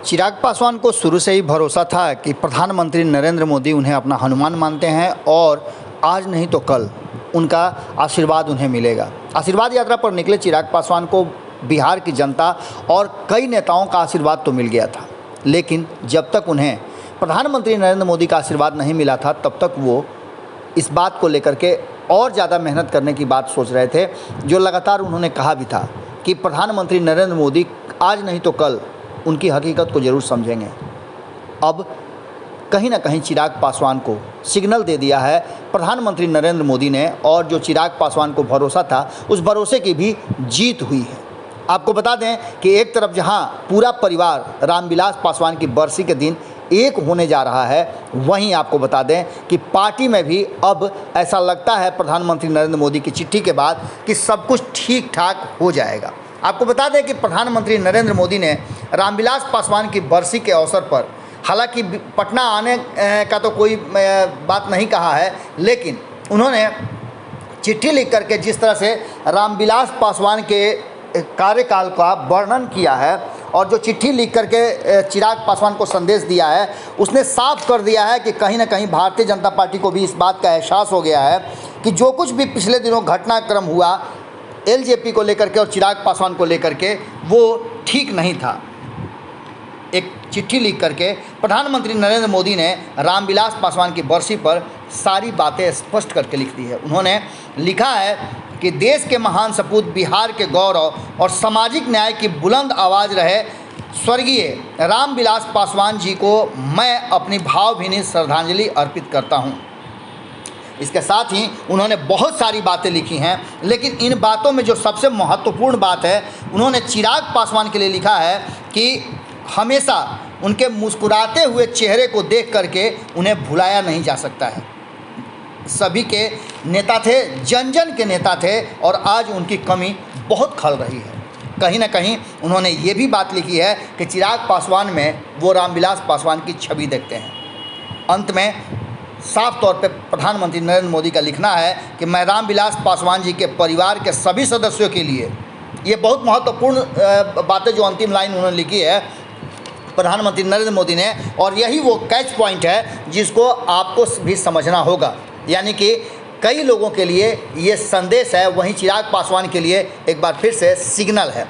चिराग पासवान को शुरू से ही भरोसा था कि प्रधानमंत्री नरेंद्र मोदी उन्हें अपना हनुमान मानते हैं और आज नहीं तो कल उनका आशीर्वाद उन्हें मिलेगा। आशीर्वाद यात्रा पर निकले चिराग पासवान को बिहार की जनता और कई नेताओं का आशीर्वाद तो मिल गया था, लेकिन जब तक उन्हें प्रधानमंत्री नरेंद्र मोदी का आशीर्वाद नहीं मिला था तब तक वो इस बात को लेकर के और ज़्यादा मेहनत करने की बात सोच रहे थे, जो लगातार उन्होंने कहा भी था कि प्रधानमंत्री नरेंद्र मोदी आज नहीं तो कल उनकी हकीकत को ज़रूर समझेंगे। अब कहीं ना कहीं चिराग पासवान को सिग्नल दे दिया है प्रधानमंत्री नरेंद्र मोदी ने, और जो चिराग पासवान को भरोसा था उस भरोसे की भी जीत हुई है। आपको बता दें कि एक तरफ जहां पूरा परिवार रामविलास पासवान की बरसी के दिन एक होने जा रहा है, वहीं आपको बता दें कि पार्टी में भी अब ऐसा लगता है प्रधानमंत्री नरेंद्र मोदी की चिट्ठी के बाद कि सब कुछ ठीक ठाक हो जाएगा। आपको बता दें कि प्रधानमंत्री नरेंद्र मोदी ने रामविलास पासवान की बरसी के अवसर पर हालांकि पटना आने का तो कोई बात नहीं कहा है, लेकिन उन्होंने चिट्ठी लिख करके जिस तरह से रामविलास पासवान के कार्यकाल का वर्णन किया है और जो चिट्ठी लिख करके चिराग पासवान को संदेश दिया है, उसने साफ कर दिया है कि कहीं ना कहीं भारतीय जनता पार्टी को भी इस बात का एहसास हो गया है कि जो कुछ भी पिछले दिनों घटनाक्रम हुआ एलजेपी को लेकर के और चिराग पासवान को लेकर के, वो ठीक नहीं था। एक चिट्ठी लिख करके प्रधानमंत्री नरेंद्र मोदी ने रामविलास पासवान की बरसी पर सारी बातें स्पष्ट करके लिख दी है। उन्होंने लिखा है कि देश के महान सपूत, बिहार के गौरव और सामाजिक न्याय की बुलंद आवाज़ रहे स्वर्गीय रामविलास पासवान जी को मैं अपनी भावभीनी श्रद्धांजलि अर्पित करता हूँ। इसके साथ ही उन्होंने बहुत सारी बातें लिखी हैं, लेकिन इन बातों में जो सबसे महत्वपूर्ण बात है, उन्होंने चिराग पासवान के लिए लिखा है कि हमेशा उनके मुस्कुराते हुए चेहरे को देख करके उन्हें भुलाया नहीं जा सकता है। सभी के नेता थे, जन जन के नेता थे, और आज उनकी कमी बहुत खल रही है। कहीं ना कहीं उन्होंने ये भी बात लिखी है कि चिराग पासवान में वो रामविलास पासवान की छवि देखते हैं। अंत में साफ तौर पे प्रधानमंत्री नरेंद्र मोदी का लिखना है कि मैं रामविलास पासवान जी के परिवार के सभी सदस्यों के लिए, ये बहुत महत्वपूर्ण बातें जो अंतिम लाइन उन्होंने लिखी है प्रधानमंत्री नरेंद्र मोदी ने, और यही वो कैच पॉइंट है जिसको आपको भी समझना होगा। यानी कि कई लोगों के लिए ये संदेश है, वहीं चिराग पासवान के लिए एक बार फिर से सिग्नल है।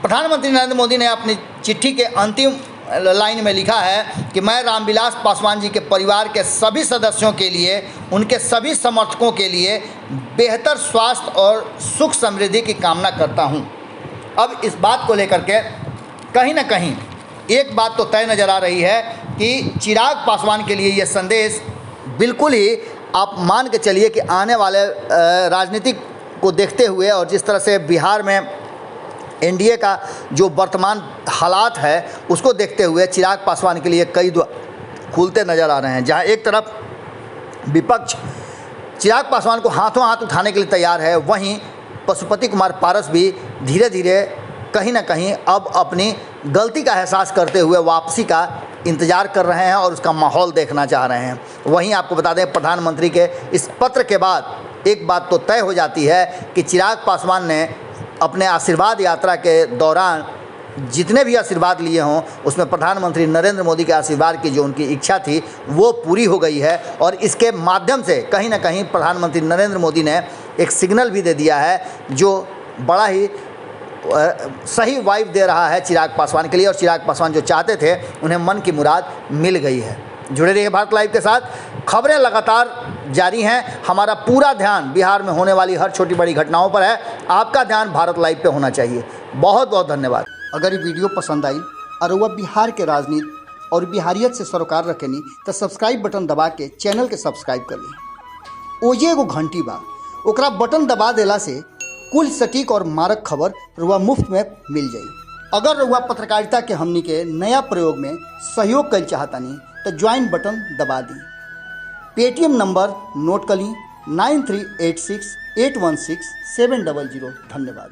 प्रधानमंत्री नरेंद्र मोदी ने अपनी चिट्ठी के अंतिम लाइन में लिखा है कि मैं रामविलास पासवान जी के परिवार के सभी सदस्यों के लिए, उनके सभी समर्थकों के लिए बेहतर स्वास्थ्य और सुख समृद्धि की कामना करता हूं। अब इस बात को लेकर के कहीं ना कहीं एक बात तो तय नज़र आ रही है कि चिराग पासवान के लिए ये संदेश बिल्कुल ही आप मान के चलिए कि आने वाले राजनीतिक को देखते हुए और जिस तरह से बिहार में एनडीए का जो वर्तमान हालात है उसको देखते हुए चिराग पासवान के लिए कई द्वार खुलते नज़र आ रहे हैं। जहां एक तरफ विपक्ष चिराग पासवान को हाथों हाथ उठाने के लिए तैयार है, वहीं पशुपति कुमार पारस भी धीरे धीरे कहीं ना कहीं अब अपनी गलती का एहसास करते हुए वापसी का इंतज़ार कर रहे हैं और उसका माहौल देखना चाह रहे हैं। वहीं आपको बता दें प्रधानमंत्री के इस पत्र के बाद एक बात तो तय हो जाती है कि चिराग पासवान ने अपने आशीर्वाद यात्रा के दौरान जितने भी आशीर्वाद लिए हों उसमें प्रधानमंत्री नरेंद्र मोदी के आशीर्वाद की जो उनकी इच्छा थी वो पूरी हो गई है, और इसके माध्यम से कहीं ना कहीं प्रधानमंत्री नरेंद्र मोदी ने एक सिग्नल भी दे दिया है जो बड़ा ही सही वाइब दे रहा है चिराग पासवान के लिए, और चिराग पासवान जो चाहते थे उन्हें मन की मुराद मिल गई है। जुड़े रहिए भारत लाइव के साथ, खबरें लगातार जारी हैं। हमारा पूरा ध्यान बिहार में होने वाली हर छोटी बड़ी घटनाओं पर है, आपका ध्यान भारत लाइव पे होना चाहिए। बहुत बहुत धन्यवाद। अगर ये वीडियो पसंद आई और वह बिहार के राजनीति और बिहारियत से सरोकार रखेनी तो सब्सक्राइब बटन दबा के चैनल के सब्सक्राइब कर ली। ओजे एगो घंटी बा, ओकरा बटन दबा देला से कुल सटीक और मारक खबर रुआ मुफ्त में मिल जाई। अगर रुआ पत्रकारिता के हमनी के नया प्रयोग में सहयोग कर चाहतानी तो ज्वाइन बटन दबा दी। पेटीएम नंबर नोट कर ली 9386816700। धन्यवाद।